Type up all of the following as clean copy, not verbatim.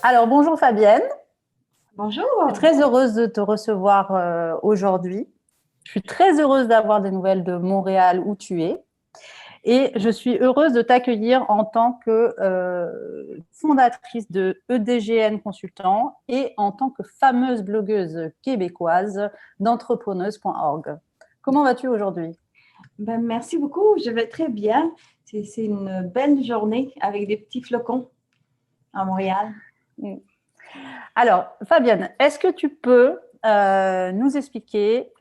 Alors, bonjour Fabienne, je suis Bonjour. très heureuse de te recevoir aujourd'hui. Je suis très heureuse d'avoir des nouvelles de Montréal où tu es et je suis heureuse de t'accueillir en tant que fondatrice de EDGN Consultant et en tant que fameuse blogueuse québécoise d'entrepreneuse.org. Comment vas-tu aujourd'hui? Merci beaucoup. Je vais très bien. C'est une belle journée avec des petits flocons à Montréal. Alors, Fabienne, est-ce que tu peux nous expliquer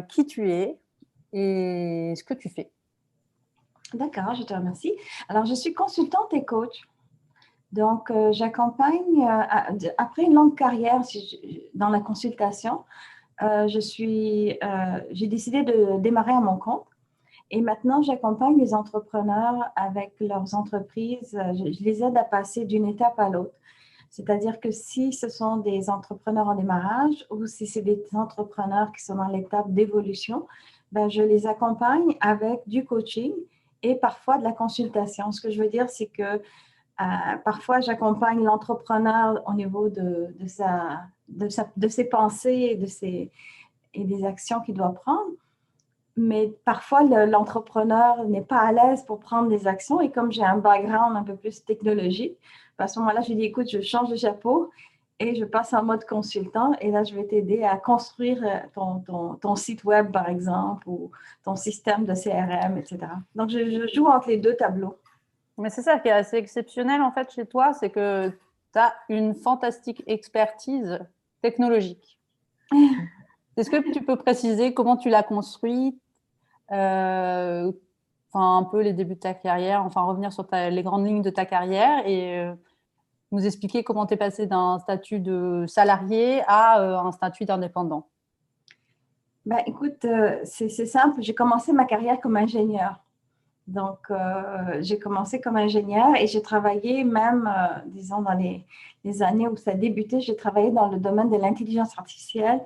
qui tu es et ce que tu fais? D'accord, je te remercie. Alors, je suis consultante et coach. Donc, j'accompagne, après une longue carrière dans la consultation, j'ai décidé de démarrer à mon compte. Et maintenant, j'accompagne les entrepreneurs avec leurs entreprises. Je les aide à passer d'une étape à l'autre. C'est-à-dire que si ce sont des entrepreneurs en démarrage ou si c'est des entrepreneurs qui sont dans l'étape d'évolution, je les accompagne avec du coaching et parfois de la consultation. Ce que je veux dire, c'est que parfois, j'accompagne l'entrepreneur au niveau de ses pensées et des actions qu'il doit prendre. Mais parfois, l'entrepreneur n'est pas à l'aise pour prendre des actions. Et comme j'ai un background un peu plus technologique, à ce moment-là, je dis, écoute, je change de chapeau et je passe en mode consultant. Et là, je vais t'aider à construire ton site web, par exemple, ou ton système de CRM, etc. Donc, je joue entre les deux tableaux. Mais c'est ça qui est assez exceptionnel en fait chez toi, c'est que tu as une fantastique expertise technologique. Est-ce que tu peux préciser comment tu l'as construite, enfin un peu les débuts de ta carrière, enfin revenir sur les grandes lignes de ta carrière et nous expliquer comment tu es passé d'un statut de salarié à un statut d'indépendant. Écoute, c'est simple. J'ai commencé ma carrière comme ingénieur. Donc, j'ai commencé comme ingénieur et j'ai travaillé même, disons, dans les années où ça a débuté, j'ai travaillé dans le domaine de l'intelligence artificielle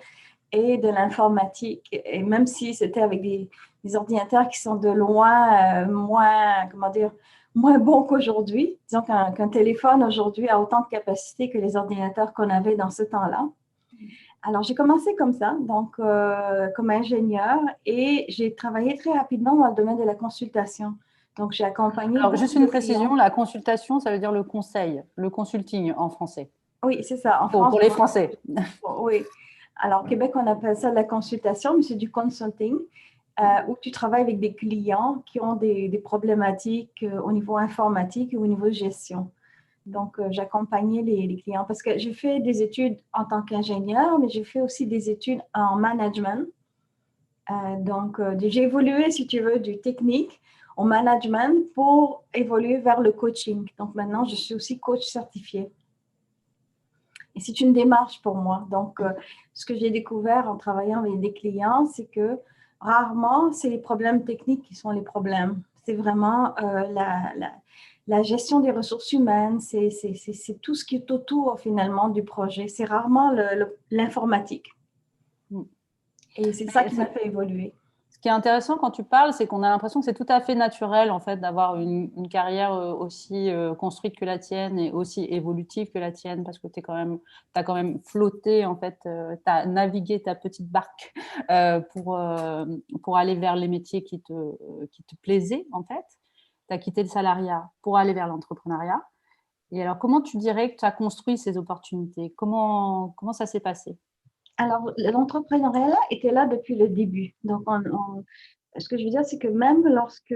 et de l'informatique. Et même si c'était avec des ordinateurs qui sont de loin moins, comment dire, moins bons qu'aujourd'hui. Disons qu'un téléphone aujourd'hui a autant de capacité que les ordinateurs qu'on avait dans ce temps-là. Alors, j'ai commencé comme ça, donc comme ingénieur, et j'ai travaillé très rapidement dans le domaine de la consultation. Donc, j'ai accompagné Alors beaucoup juste de une précision, clients. la consultation, ça veut dire le conseil, le consulting en français, Oui, c'est ça. En France, pour les Français. oui. Alors, au Québec, on appelle ça de la consultation, mais c'est du consulting, où tu travailles avec des clients qui ont des problématiques au niveau informatique et au niveau gestion. Donc, j'accompagnais les clients parce que j'ai fait des études en tant qu'ingénieur, mais j'ai fait aussi des études en management. Donc, j'ai évolué, si tu veux, du technique au management pour évoluer vers le coaching. Donc, maintenant, je suis aussi coach certifié. Et c'est une démarche pour moi. Donc, ce que j'ai découvert en travaillant avec des clients, c'est que rarement, c'est les problèmes techniques qui sont les problèmes. C'est vraiment la gestion des ressources humaines, c'est tout ce qui est autour finalement du projet. C'est rarement l'informatique. Et c'est ça qui m'a fait évoluer. Ce qui est intéressant quand tu parles, c'est qu'on a l'impression que c'est tout à fait naturel en fait d'avoir une carrière aussi construite que la tienne et aussi évolutive que la tienne parce que t'as quand même flotté en fait, tu as navigué ta petite barque pour aller vers les métiers qui te plaisaient en fait. Tu as quitté le salariat pour aller vers l'entrepreneuriat. Et alors, comment tu dirais que tu as construit ces opportunités? Comment ça s'est passé? Alors, l'entrepreneuriat était là depuis le début. Donc, ce que je veux dire, c'est que même lorsque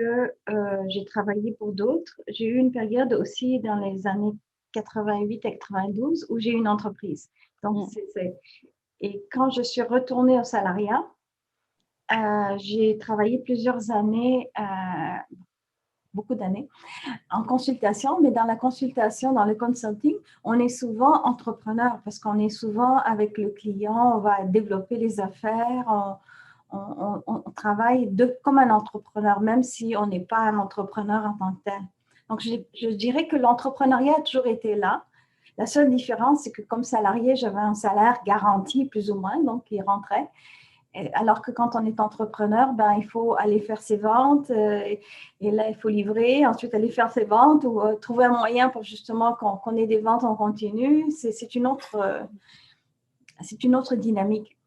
j'ai travaillé pour d'autres, j'ai eu une période aussi dans les années 88 et 92 où j'ai eu une entreprise. Donc, Et quand je suis retournée au salariat, j'ai travaillé plusieurs années, beaucoup d'années, en consultation, mais dans la consultation, dans le consulting, on est souvent entrepreneur parce qu'on est souvent avec le client, on va développer les affaires, on travaille comme un entrepreneur, même si on n'est pas un entrepreneur en tant que tel. Donc, je dirais que l'entrepreneuriat a toujours été là. La seule différence, c'est que comme salarié, j'avais un salaire garanti, plus ou moins, donc qui rentrait. Alors que quand on est entrepreneur, ben, il faut aller faire ses ventes et là, il faut livrer, ensuite aller faire ses ventes ou trouver un moyen pour justement qu'on ait des ventes en continu. C'est une autre dynamique.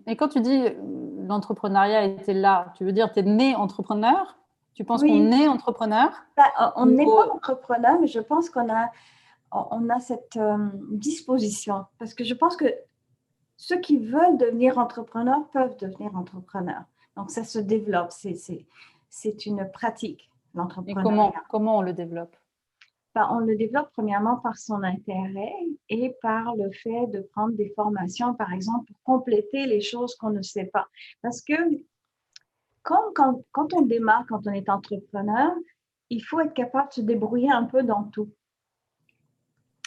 Et quand tu dis l'entrepreneuriat était là, tu veux dire tu es né entrepreneur? Tu penses qu'on Oui, est entrepreneur? ben, on Ou... n'est pas entrepreneur, mais je pense qu'on a cette disposition. Parce que je pense que ceux qui veulent devenir entrepreneurs peuvent devenir entrepreneurs. Donc, ça se développe. C'est une pratique, Et l'entrepreneuriat. comment on le développe? Ben, on le développe premièrement par son intérêt et par le fait de prendre des formations, par exemple, pour compléter les choses qu'on ne sait pas. Parce que comme quand on démarre, quand on est entrepreneur, il faut être capable de se débrouiller un peu dans tout.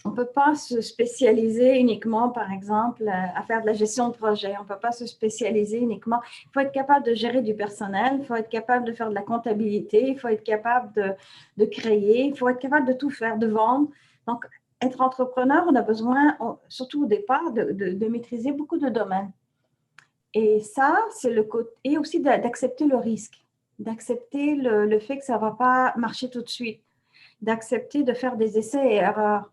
On ne peut pas se spécialiser uniquement, par exemple, à faire de la gestion de projet. On ne peut pas se spécialiser uniquement. Il faut être capable de gérer du personnel, il faut être capable de faire de la comptabilité, il faut être capable de créer, il faut être capable de tout faire, de vendre. Donc, être entrepreneur, on a besoin, surtout au départ, de maîtriser beaucoup de domaines. Et ça, c'est le côté, et aussi d'accepter le risque, d'accepter le fait que ça ne va pas marcher tout de suite, d'accepter de faire des essais et erreurs.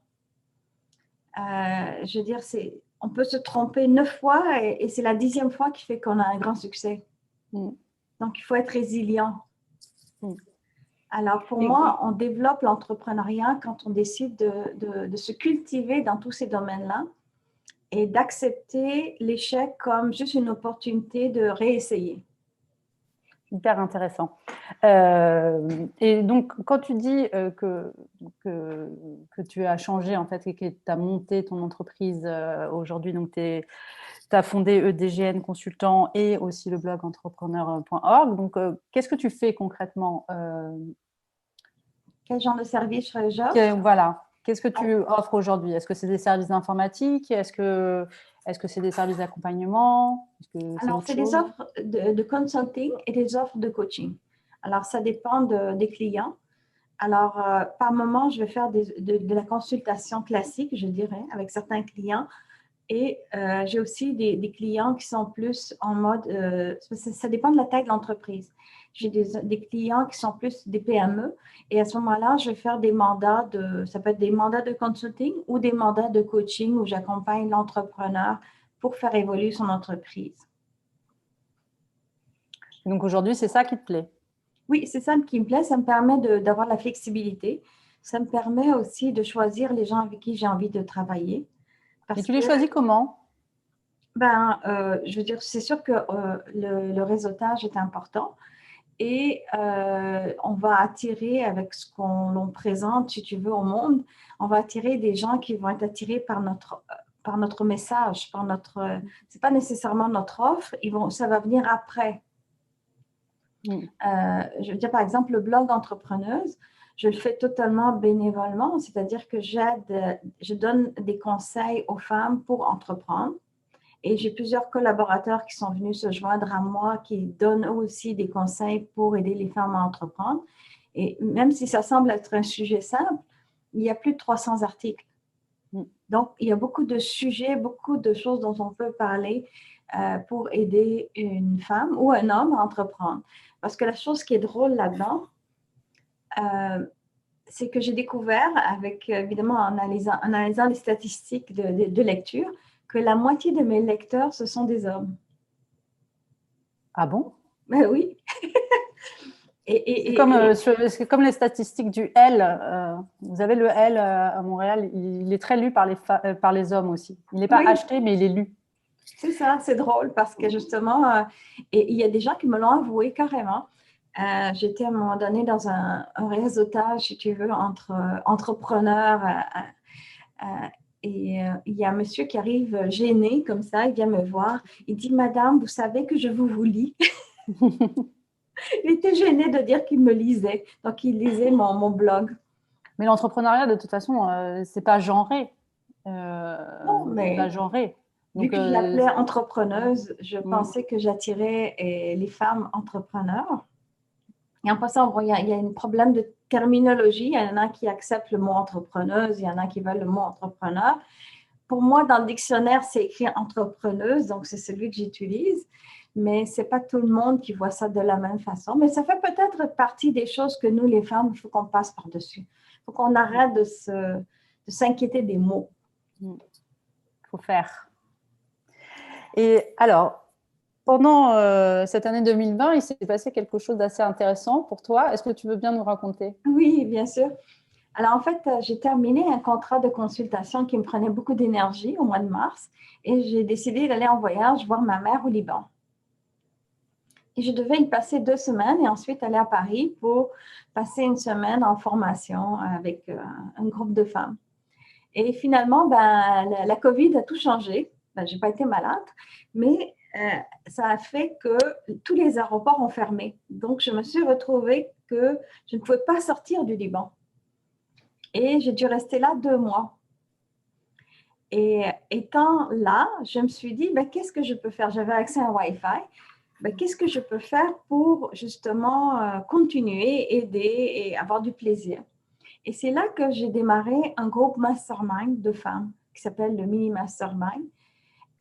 Je veux dire, on peut se tromper 9 fois et c'est la 10e fois qui fait qu'on a un grand succès. Mm. Donc, il faut être résilient. Mm. Alors, pour moi, on développe l'entrepreneuriat quand on décide de se cultiver dans tous ces domaines-là et d'accepter l'échec comme juste une opportunité de réessayer. Hyper intéressant. Et donc, quand tu dis que tu as changé en fait et que tu as monté ton entreprise aujourd'hui, donc tu as fondé EDGN Consultant et aussi le blog entrepreneur.org. Donc, qu'est-ce que tu fais concrètement Quel genre de service j'offre? Voilà. Qu'est-ce que tu offres aujourd'hui? Est-ce que c'est des services informatiques? Est-ce que c'est des services d'accompagnement? Est-ce que c'est Alors, autre c'est des chose? offres de consulting et des offres de coaching. Alors, ça dépend des clients. Alors, par moment, je vais faire de la consultation classique, je dirais, avec certains clients. Et j'ai aussi des clients qui sont plus en mode, ça dépend de la taille de l'entreprise. J'ai des clients qui sont plus des PME. Et à ce moment-là, je vais faire des mandats ça peut être des mandats de consulting ou des mandats de coaching où j'accompagne l'entrepreneur pour faire évoluer son entreprise. Donc aujourd'hui, c'est ça qui te plaît? Oui, c'est ça qui me plaît. Ça me permet d'avoir la flexibilité. Ça me permet aussi de choisir les gens avec qui j'ai envie de travailler. Et Parce tu que, les choisis comment? je veux dire, c'est sûr que le réseautage est important et on va attirer avec ce qu'on présente, si tu veux, au monde, on va attirer des gens qui vont être attirés par notre message, c'est pas nécessairement notre offre, ça va venir après. Je veux dire, par exemple, le blog entrepreneuse, je le fais totalement bénévolement, c'est-à-dire que je donne des conseils aux femmes pour entreprendre. Et j'ai plusieurs collaborateurs qui sont venus se joindre à moi, qui donnent aussi des conseils pour aider les femmes à entreprendre. Et même si ça semble être un sujet simple, il y a plus de 300 articles. Donc, il y a beaucoup de sujets, beaucoup de choses dont on peut parler pour aider une femme ou un homme à entreprendre. Parce que la chose qui est drôle là-dedans, c'est que j'ai découvert, évidemment, en analysant les statistiques de lecture, que la moitié de mes lecteurs, ce sont des hommes. Ah bon? Ben oui. C'est comme les statistiques du L. Vous avez le L à Montréal, il est très lu par les hommes aussi. Il n'est pas Oui, acheté, mais il est lu. c'est ça, c'est drôle parce que justement, et il y a des gens qui me l'ont avoué carrément. J'étais à un moment donné dans un réseautage, si tu veux, entre entrepreneurs. Et il y a un monsieur qui arrive gêné comme ça, il vient me voir. Il dit, Madame, vous savez que je vous lis. Il était gêné de dire qu'il me lisait. Donc, il lisait mon blog. Mais l'entrepreneuriat, de toute façon, c'est pas genré. Non, C'est pas mais genré. vu Donc, que je l'appelais entrepreneuse, je mm, pensais que j'attirais les femmes entrepreneurs. Et en passant, bon, il y a un problème de terminologie. Il y en a qui acceptent le mot entrepreneuse, il y en a qui veulent le mot entrepreneur. Pour moi, dans le dictionnaire, c'est écrit entrepreneuse, donc c'est celui que j'utilise. mais ce n'est pas tout le monde qui voit ça de la même façon. Mais ça fait peut-être partie des choses que nous, les femmes, il faut qu'on passe par-dessus. Il faut qu'on arrête de s'inquiéter des mots. Il faut faire. Et alors, pendant cette année 2020, il s'est passé quelque chose d'assez intéressant pour toi. Est-ce que tu veux bien nous raconter? Oui, bien sûr. Alors, en fait, j'ai terminé un contrat de consultation qui me prenait beaucoup d'énergie au mois de mars et j'ai décidé d'aller en voyage voir ma mère au Liban. Et je devais y passer 2 semaines et ensuite aller à Paris pour passer une semaine en formation avec un groupe de femmes. Et finalement, la COVID a tout changé. Je n'ai pas été malade, mais ça a fait que tous les aéroports ont fermé. Donc, je me suis retrouvée que je ne pouvais pas sortir du Liban. Et j'ai dû rester là 2 mois. Et étant là, je me suis dit, qu'est-ce que je peux faire? J'avais accès à un Wi-Fi. Qu'est-ce que je peux faire pour justement continuer, aider et avoir du plaisir? Et c'est là que j'ai démarré un groupe mastermind de femmes qui s'appelle le Mini Mastermind.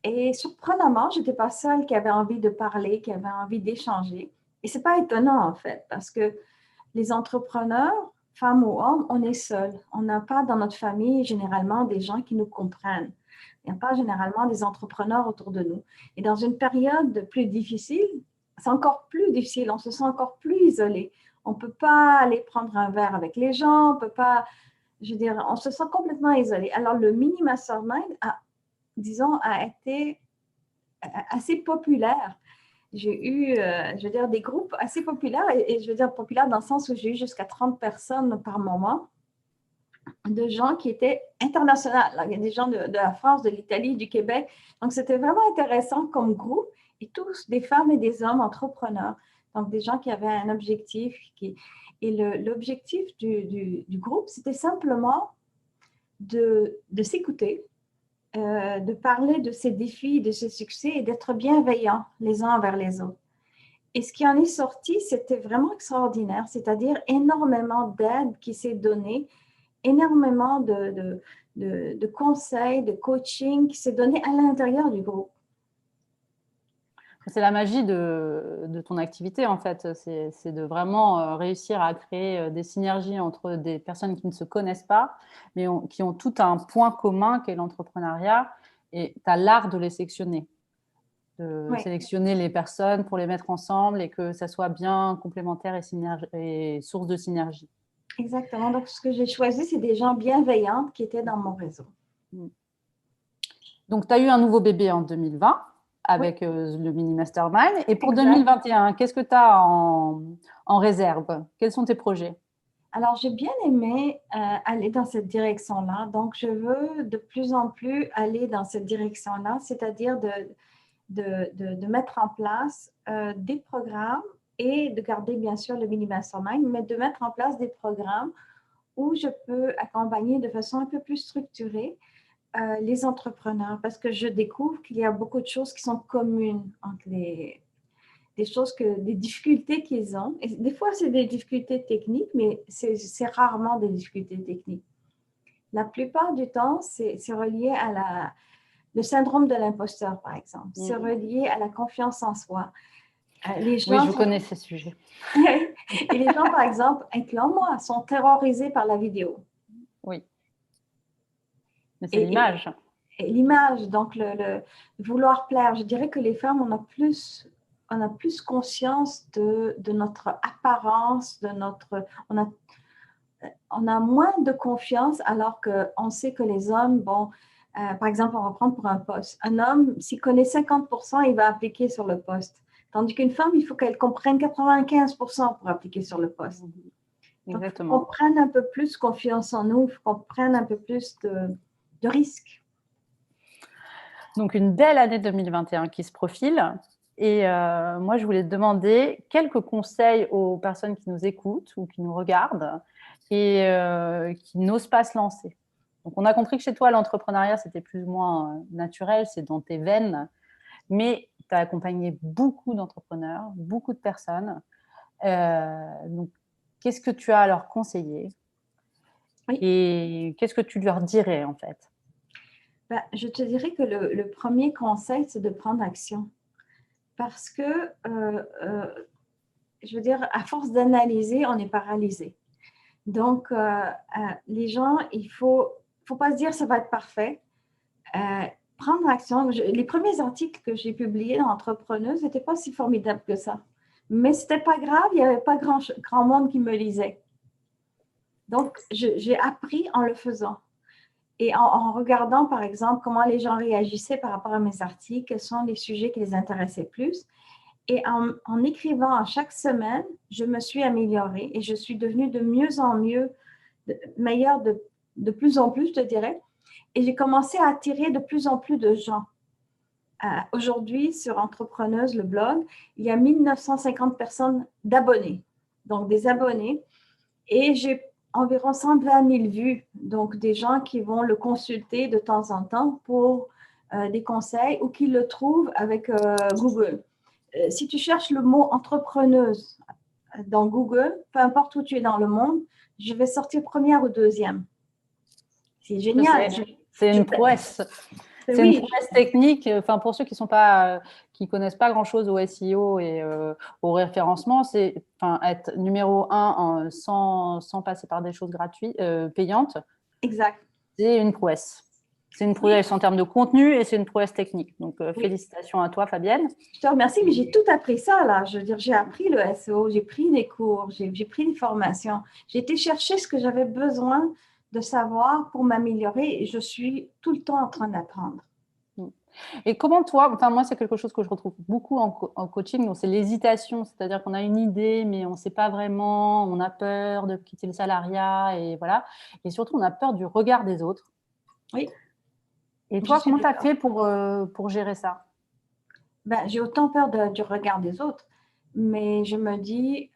Et surprenamment, je n'étais pas seule qui avait envie de parler, qui avait envie d'échanger. Et ce n'est pas étonnant en fait, parce que les entrepreneurs, femmes ou hommes, on est seuls. On n'a pas dans notre famille généralement des gens qui nous comprennent. Il n'y a pas généralement des entrepreneurs autour de nous. Et dans une période plus difficile, c'est encore plus difficile. On se sent encore plus isolé. On ne peut pas aller prendre un verre avec les gens. On peut pas, je veux dire, on se sent complètement isolé. Alors, le mini mastermind a été assez populaire. J'ai eu, je veux dire, des groupes assez populaires et je veux dire populaires dans le sens où j'ai eu jusqu'à 30 personnes par moment de gens qui étaient internationaux. Il y a des gens de la France, de l'Italie, du Québec. Donc, c'était vraiment intéressant comme groupe et tous des femmes et des hommes entrepreneurs. Donc, des gens qui avaient un objectif. Et l'objectif du groupe, c'était simplement de s'écouter, de parler de ses défis, de ses succès et d'être bienveillants les uns envers les autres. Et ce qui en est sorti, c'était vraiment extraordinaire, c'est-à-dire énormément d'aide qui s'est donnée, énormément de conseils, de coaching qui s'est donné à l'intérieur du groupe. C'est la magie de ton activité, en fait. C'est de vraiment réussir à créer des synergies entre des personnes qui ne se connaissent pas, mais qui ont tout un point commun qu'est l'entrepreneuriat. Et tu as l'art de les sélectionner. De sélectionner les personnes pour les mettre ensemble et que ça soit bien complémentaire et source de synergie. Exactement. Donc, ce que j'ai choisi, c'est des gens bienveillants qui étaient dans mon réseau. Donc, tu as eu un nouveau bébé en 2020 avec le Mini Mastermind. Et pour 2021, qu'est-ce que tu as en réserve? Quels sont tes projets? Alors, j'ai bien aimé aller dans cette direction-là. Donc, je veux de plus en plus aller dans cette direction-là, c'est-à-dire de mettre en place des programmes et de garder bien sûr le Mini Mastermind, mais de mettre en place des programmes où je peux accompagner de façon un peu plus structurée les entrepreneurs parce que je découvre qu'il y a beaucoup de choses qui sont communes entre des difficultés qu'ils ont. Et des fois, c'est des difficultés techniques, mais c'est rarement des difficultés techniques. La plupart du temps, c'est relié à le syndrome de l'imposteur, par exemple. C'est relié à la confiance en soi. Les gens je connais ces sujets. Et les gens, par exemple, incluant moi, sont terrorisés par la vidéo. Oui. Mais c'est l'image. Et l'image, donc le vouloir plaire. Je dirais que les femmes, on a plus conscience de notre apparence, on a moins de confiance alors qu'on sait que les hommes, par exemple, on va prendre pour un poste. Un homme, s'il connaît 50%, il va appliquer sur le poste. Tandis qu'une femme, il faut qu'elle comprenne 95% pour appliquer sur le poste. Donc, il faut qu'on prenne un peu plus confiance en nous, il faut qu'on prenne un peu plus de risques. Donc, une belle année 2021 qui se profile. Et moi, je voulais te demander quelques conseils aux personnes qui nous écoutent ou qui nous regardent et qui n'osent pas se lancer. Donc, on a compris que chez toi, l'entrepreneuriat, c'était plus ou moins naturel, c'est dans tes veines. Mais tu as accompagné beaucoup d'entrepreneurs, beaucoup de personnes. Donc, qu'est-ce que tu as à leur conseiller? Et qu'est-ce que tu leur dirais, en fait? Je te dirais que le premier conseil, c'est de prendre action. parce que, je veux dire, à force d'analyser, on est paralysé. Donc, les gens, il faut pas se dire ça va être parfait. Prendre action. Les premiers articles que j'ai publiés dans Entrepreneuse n'étaient pas si formidables que ça. Mais ce n'était pas grave, il n'y avait pas grand monde qui me lisait. Donc, j'ai appris en le faisant. Et en regardant, par exemple, comment les gens réagissaient par rapport à mes articles, quels sont les sujets qui les intéressaient plus. Et en écrivant chaque semaine, je me suis améliorée et je suis devenue de mieux en mieux, meilleure de plus en plus, je te dirais. Et j'ai commencé à attirer de plus en plus de gens. Aujourd'hui, sur Entrepreneuse, le blog, il y a 1950 personnes d'abonnés, donc des abonnés. Et j'ai environ 120 000 vues, donc des gens qui vont le consulter de temps en temps pour des conseils ou qui le trouvent avec Google. Si tu cherches le mot entrepreneuse dans Google, peu importe où tu es dans le monde, je vais sortir première ou deuxième. C'est génial. C'est une prouesse. C'est une prouesse technique. Enfin, pour ceux qui connaissent pas grand-chose au SEO et au référencement, c'est être numéro 1 sans passer par des choses gratuites, payantes. Exact. C'est une prouesse. C'est une prouesse en termes de contenu et c'est une prouesse technique. Donc, félicitations à toi, Fabienne. Je te remercie, mais j'ai tout appris ça, là. Je veux dire, j'ai appris le SEO, j'ai pris des cours, j'ai pris des formations. J'ai été chercher ce que j'avais besoin de savoir pour m'améliorer et je suis tout le temps en train d'apprendre. Et comment toi, moi c'est quelque chose que je retrouve beaucoup en coaching, donc c'est l'hésitation, c'est-à-dire qu'on a une idée mais on ne sait pas vraiment, on a peur de quitter le salariat et voilà. Et surtout on a peur du regard des autres. Oui. Et toi, comment tu as fait pour gérer ça? J'ai autant peur du regard des autres, mais je me dis,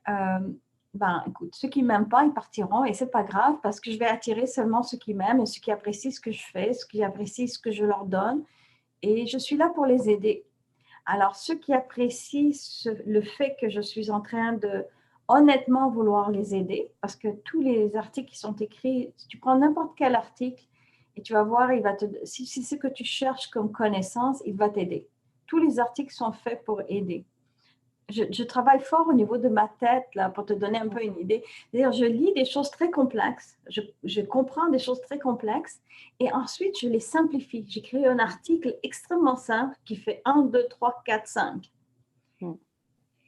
écoute, ceux qui ne m'aiment pas, ils partiront et ce n'est pas grave parce que je vais attirer seulement ceux qui m'aiment et ceux qui apprécient ce que je fais, ceux qui apprécient ce que je leur donne et je suis là pour les aider. Alors, ceux qui apprécient le fait que je suis en train de honnêtement vouloir les aider, parce que tous les articles qui sont écrits, si tu prends n'importe quel article et tu vas voir, si c'est ce que tu cherches comme connaissance, il va t'aider. Tous les articles sont faits pour aider. Je travaille fort au niveau de ma tête, là, pour te donner un peu une idée. C'est-à-dire, je lis des choses très complexes, je comprends des choses très complexes, et ensuite, je les simplifie. J'écris un article extrêmement simple qui fait 1, 2, 3, 4, 5.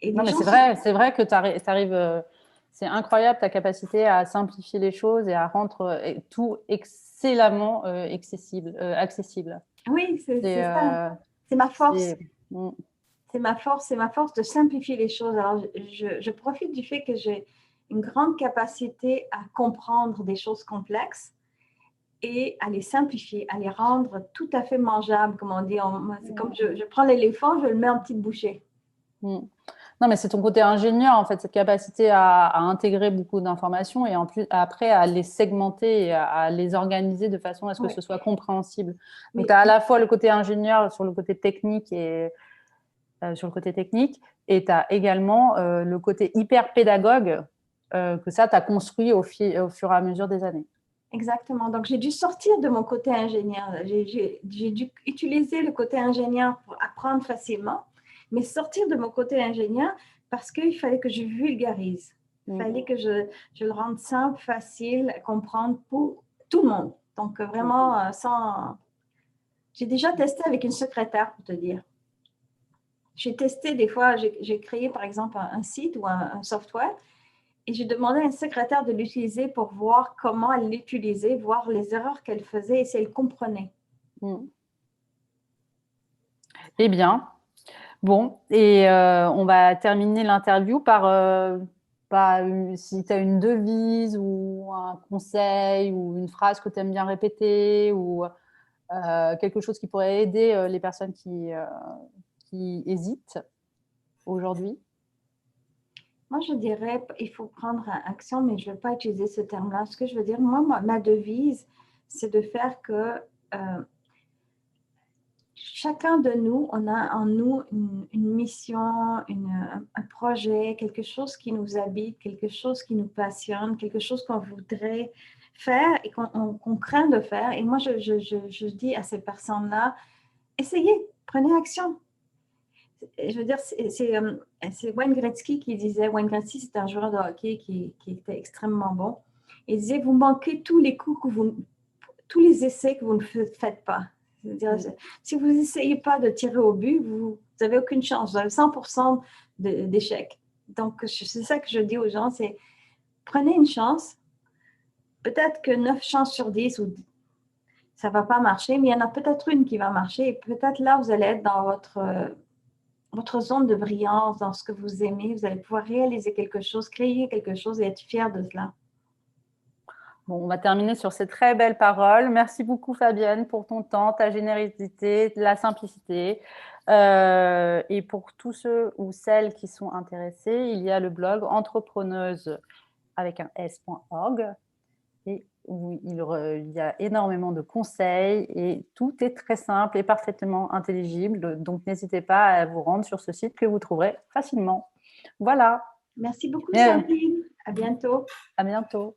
Et non, mais c'est vrai que tu arrives, c'est incroyable ta capacité à simplifier les choses et à rendre tout excellemment accessible. Oui, c'est ça. C'est ma force. C'est ma force de simplifier les choses. Alors, je profite du fait que j'ai une grande capacité à comprendre des choses complexes et à les simplifier, à les rendre tout à fait mangeables, comme on dit. C'est comme je prends l'éléphant, je le mets en petites bouchées. Non, mais c'est ton côté ingénieur, en fait, cette capacité à intégrer beaucoup d'informations et en plus, après, à les segmenter et à les organiser de façon à ce que ce soit compréhensible. Donc, tu as à la fois le côté ingénieur sur le côté technique et tu as également le côté hyper pédagogue que ça, tu as construit au fur et à mesure des années. Exactement. Donc, j'ai dû sortir de mon côté ingénieur. J'ai dû utiliser le côté ingénieur pour apprendre facilement, mais sortir de mon côté ingénieur parce qu'il fallait que je vulgarise. Il fallait que je le rende simple, facile à comprendre pour tout le monde. Donc, vraiment, J'ai déjà testé avec une secrétaire, pour te dire. J'ai testé des fois, j'ai créé par exemple un site ou un software et j'ai demandé à une secrétaire de l'utiliser pour voir comment elle l'utilisait, voir les erreurs qu'elle faisait et si elle comprenait. Eh bien, bon, et on va terminer l'interview par si tu as une devise ou un conseil ou une phrase que tu aimes bien répéter ou quelque chose qui pourrait aider les personnes qui hésitent aujourd'hui. Moi, je dirais il faut prendre action, mais je ne vais pas utiliser ce terme-là. Ce que je veux dire, moi, ma devise, c'est de faire que chacun de nous, on a en nous une mission, un projet, quelque chose qui nous habite, quelque chose qui nous passionne, quelque chose qu'on voudrait faire et qu'on craint de faire. Et moi, je dis à ces personnes-là, essayez, prenez action. je veux dire, c'est Wayne Gretzky qui disait, Wayne Gretzky, c'est un joueur de hockey qui était extrêmement bon. Il disait, vous manquez tous les coups tous les essais que vous ne faites pas. C'est-à-dire, si vous n'essayez pas de tirer au but, vous n'avez aucune chance. Vous avez 100% d'échecs. Donc, c'est ça que je dis aux gens, c'est prenez une chance. Peut-être que 9 chances sur 10, ça ne va pas marcher, mais il y en a peut-être une qui va marcher. Et peut-être là, vous allez être dans votre zone de brillance, dans ce que vous aimez. Vous allez pouvoir réaliser quelque chose, créer quelque chose et être fier de cela. Bon, on va terminer sur ces très belles paroles. Merci beaucoup, Fabienne, pour ton temps, ta générosité, la simplicité. Et pour tous ceux ou celles qui sont intéressés, il y a le blog entrepreneuse avec un s.org et où il y a énormément de conseils et tout est très simple et parfaitement intelligible. Donc, n'hésitez pas à vous rendre sur ce site que vous trouverez facilement. Voilà. Merci beaucoup, Sandrine. À bientôt. À bientôt.